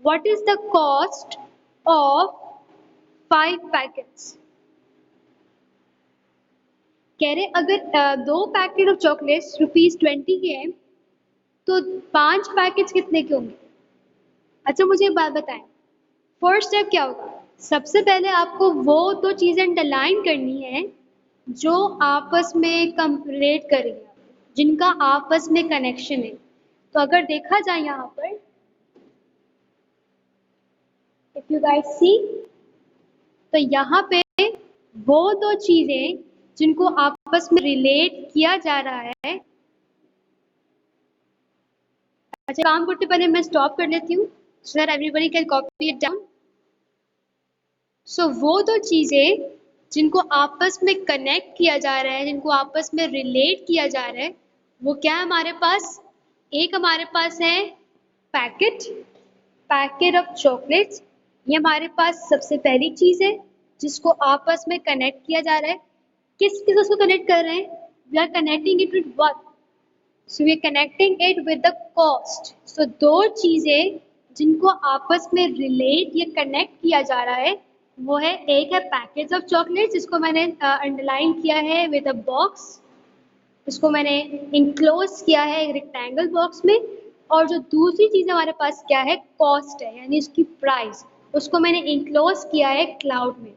what is the cost of 5 packets. कह रहे अगर 2 पैकेट ऑफ चॉकलेट्स ₹20 के हैं तो 5 पैकेट्स कितने के होंगे। अच्छा मुझे एक बात बताएं, फर्स्ट स्टेप क्या होगा। सबसे पहले आपको वो 2 चीजें अंडरलाइन करनी है जो आपस में कंपेरेट करेंगे, जिनका आपस में कनेक्शन है। तो अगर देखा जाए यहाँ पर, इफ यू गाइस सी, तो यहाँ पे वो 2 चीजें जिनको आपस में रिलेट किया जा रहा है। अच्छा काम करते पहले मैं स्टॉप कर लेती हूँ so that everybody can copy it down. So वो 2 चीजें जिनको आपस में कनेक्ट किया जा रहा है, जिनको आपस में रिलेट किया जा रहा है, वो क्या है हमारे पास। एक हमारे पास है पैकेट ऑफ चॉकलेट्स। ये हमारे पास सबसे पहली चीज है जिसको आपस में कनेक्ट किया जा रहा है। किस उसको कनेक्ट कर रहे हैं, we are connecting it with what, so we are connecting it with the cost. So 2 चीजें जिनको आपस में रिलेट या कनेक्ट किया जा रहा है वो है, एक है पैकेज ऑफ चॉकलेट जिसको मैंने अंडरलाइन किया है विद अ बॉक्स, इसको मैंने इंक्लोज किया है एक रेक्टेंगल बॉक्स में। और जो दूसरी चीज हमारे पास क्या है, कॉस्ट है, यानी उसकी प्राइस, उसको मैंने इंक्लोज किया है क्लाउड में।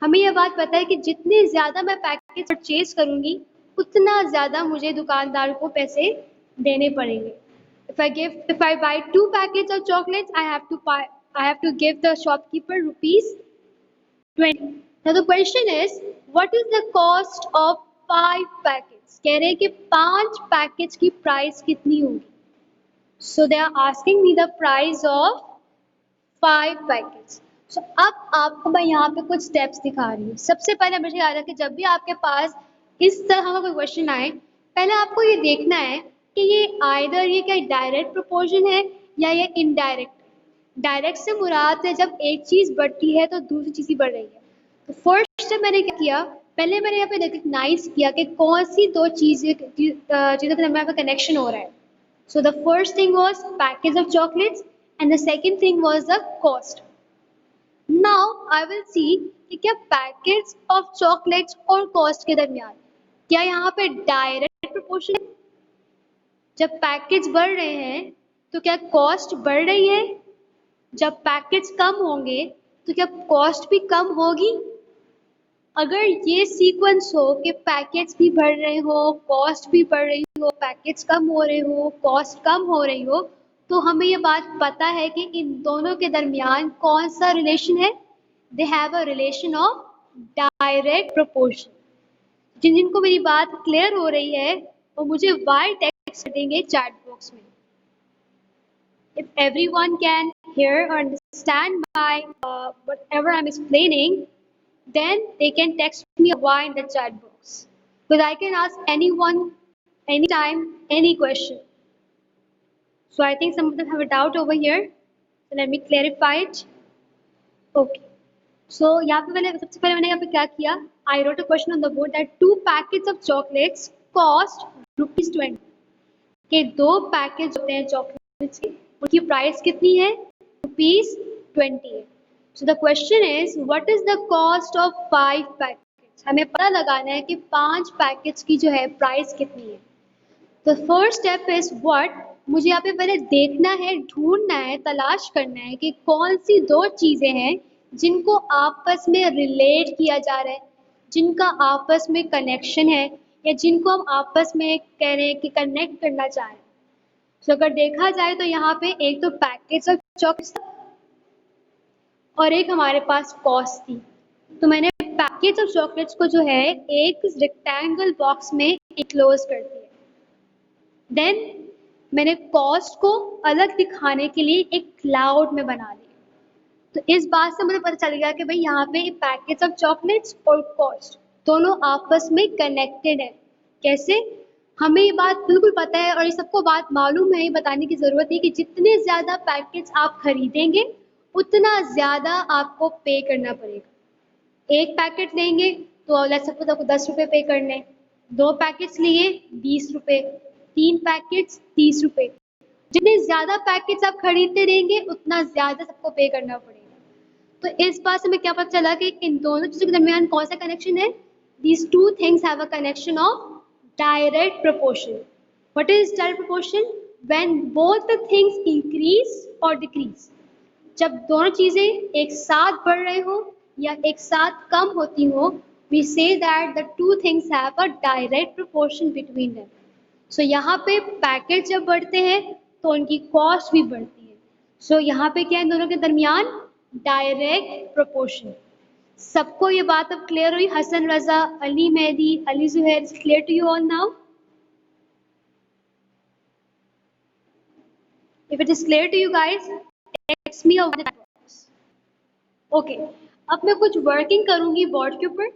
हमें यह बात पता है कि जितने ज्यादा मैं पैकेज परचेज करूंगी उतना ज्यादा मुझे दुकानदार को पैसे देने पड़ेंगे। If I buy 2 packets of chocolates, I have to give the shopkeeper ₹20. Now the question is, what is the cost of 5 packets? कह रहे हैं कि 5 पैकेट्स की प्राइस कितनी होगी। So they are asking me the price of 5 packets. So अब आपको मैं यहाँ पे कुछ स्टेप्स दिखा रही हूँ। सबसे पहले मुझे याद है कि जब भी आपके पास इस तरह का कोई क्वेश्चन आए, पहले आपको ये देखना है कि ये आइदर ये क्या डायरेक्ट प्रोपोर्शन है या ये इनडायरेक्ट। डायरेक्ट से मुराद है जब एक चीज बढ़ती है तो दूसरी चीज ही बढ़ रही है। तो फर्स्ट स्टेप मैंने क्या किया, पहले मैंने यहाँ पे रिकग्नाइज किया कि कौन सी 2 चीजों के दरमियान कनेक्शन हो रहा है। So the first thing was package of chocolates and the second thing was the cost. Now I will see कि क्या पैकेट्स ऑफ चॉकलेट्स और कॉस्ट के दरमियान क्या यहाँ पे डायरेक्ट प्रोपोर्शन है। जब पैकेट्स बढ़ रहे हैं तो क्या कॉस्ट बढ़ रही है, जब पैकेट्स कम होंगे तो क्या कॉस्ट भी कम होगी। अगर ये सीक्वेंस हो कि पैकेट्स भी बढ़ रहे हो, कॉस्ट भी बढ़ रही हो, पैकेट्स कम हो रहे हो, कॉस्ट कम हो रही हो, तो हमें ये बात पता है कि इन दोनों के दरमियान कौन सा रिलेशन है। They have a relation of direct proportion. जिनको मेरी बात क्लियर हो रही है वो मुझे वाई टेक्स्ट देंगे चैट बॉक्स में। If everyone can hear or understand my whatever I'm explaining, then they can text me a why in the chat box, because I can ask anyone, anytime, any question. So I think some of them have a doubt over here, so let me clarify it. Okay. So यहाँ पे मैंने सबसे पहले मैंने यहाँ पे क्या किया, I wrote a question on the board that 2 packets of chocolates cost ₹20. के 2 पैकेज होते हैं चॉकलेट्स के, उनकी प्राइस कितनी है, ₹20 है। So the question is what is the cost of 5 packets. हमें पता लगाना है कि 5 पैकेट्स की जो है प्राइस कितनी है। तो फर्स्ट स्टेप इज व्हाट, मुझे यहाँ पे पहले देखना है, ढूंढना है, तलाश करना है कि कौन सी 2 चीजें हैं जिनको आपस में रिलेट किया जा रहा है, जिनका आपस में कनेक्शन है, या जिनको हम आपस में कह रहे हैं कि कनेक्ट करना चाह रहे हैं। तो अगर देखा जाए तो यहाँ पे एक तो पैकेज ऑफ चॉकलेट्स और एक हमारे पास कॉस्ट थी। तो मैंने पैकेज ऑफ चॉकलेट्स को जो है एक रेक्टेंगल बॉक्स में इनक्लोज कर दिया। देन मैंने कॉस्ट को अलग दिखाने के लिए एक क्लाउड में बना लिया। तो इस बात से मुझे पता चल गया कि भाई यहाँ पे पैकेज ऑफ चॉकलेट्स और कॉस्ट दोनों आपस में कनेक्टेड है। कैसे, हमें ये बात बिल्कुल पता है और ये सबको बात मालूम है, ये बताने की जरूरत है कि जितने ज्यादा पैकेट्स आप खरीदेंगे उतना ज्यादा आपको पे करना पड़ेगा। एक पैकेट लेंगे तो लेट्स सपोज आपको ₹10 पे करने हैं, 2 पैकेट्स लिए ₹20, 3 पैकेट्स ₹30। जितने ज्यादा पैकेट्स आप खरीदते रहेंगे उतना ज्यादा सबको पे करना पड़ेगा। तो इस बात से हमें क्या पता चला कि इन दोनों चीजों के दरमियान कौन सा कनेक्शन है? These two things have a connection of direct proportion. What is direct proportion? When both the things increase और डिक्रीज, जब दोनों चीजें एक साथ बढ़ रहे हो या एक साथ कम होती हो, we say that the two things have a direct proportion between them. So यहाँ पे पैकेट जब बढ़ते हैं तो उनकी कॉस्ट भी बढ़ती है। So यहाँ पे क्या है दोनों के दरमियान? Direct proportion. सबको ये बात अब क्लियर हुई? Hasan Raza, Ali Mehdi, Ali Zuhair, is clear to you all now? If it is clear to you guys, text me over the chat box. Okay, अब मैं कुछ वर्किंग करूंगी बोर्ड के ऊपर,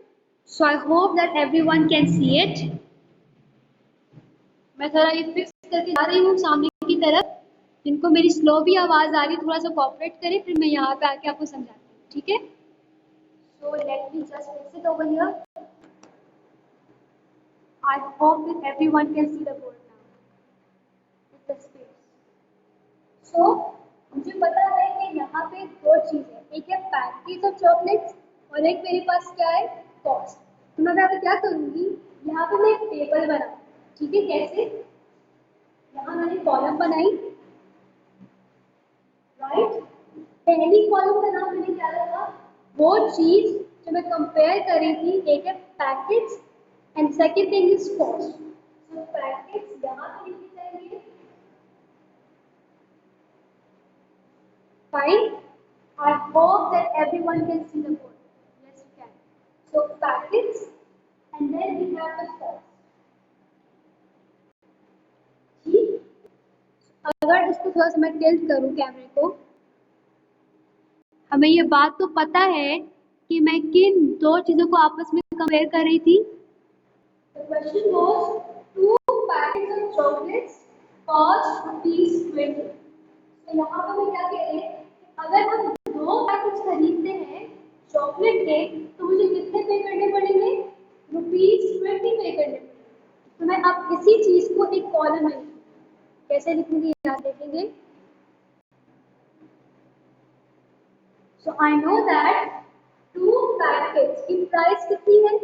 so I hope that everyone can see it. मैं थोड़ा ये फिक्स करके जा रही हूँ सामने की तरफ, जिनको मेरी स्लो भी आवाज आ रही है थोड़ा सा कोऑपरेट करें, फिर मैं यहाँ पे आके आपको समझाती हूँ, ठीक है? So let me just fix it over here. I hope that everyone can see the board now with the space. So मुझे पता है कि यहाँ पे दो चीजें, एक है पैकेज ऑफ चॉकलेट्स और एक मेरे पास क्या है? कॉस्ट। तो मैं यहाँ पे क्या करूँगी, यहाँ पे मैं एक टेबल बनाऊँ, ठीक है? कैसे? यहाँ मैंने कॉलम बनाई, राइट? पहली कॉलम का नाम मैंने क्या रखा? वो चीज जो मैं कंपेयर कर रही थी, एक है package and second thing is cost. तो पैकेज यहाँ पे लिखी जाएंगे, fine. I hope that everyone can see the board. Yes, you can. So packets, and then we have the cost. ठीक? अगर इसको थोड़ा सा मैं टिल्ट करूँ कैमरे को, हमें ये बात तो पता है कि मैं किन दो चीजों को आपस में कंपेयर कर रही थी। The question was 2 packets of chocolates cost ₹20. तो यहाँ पर मैं क्या कह रही हूँ, अगर हम 2 पैकेट्स खरीदते हैं चॉकलेट के तो मुझे कितने पे करने पड़ेंगे? ₹20 पे करने पड़ेंगे। तो मैं अब इसी चीज को एक कॉलम में कैसे लिखूंगी याद देखेंगे। सो आई नो दैट 2 पैकेट्स की प्राइस कितनी है?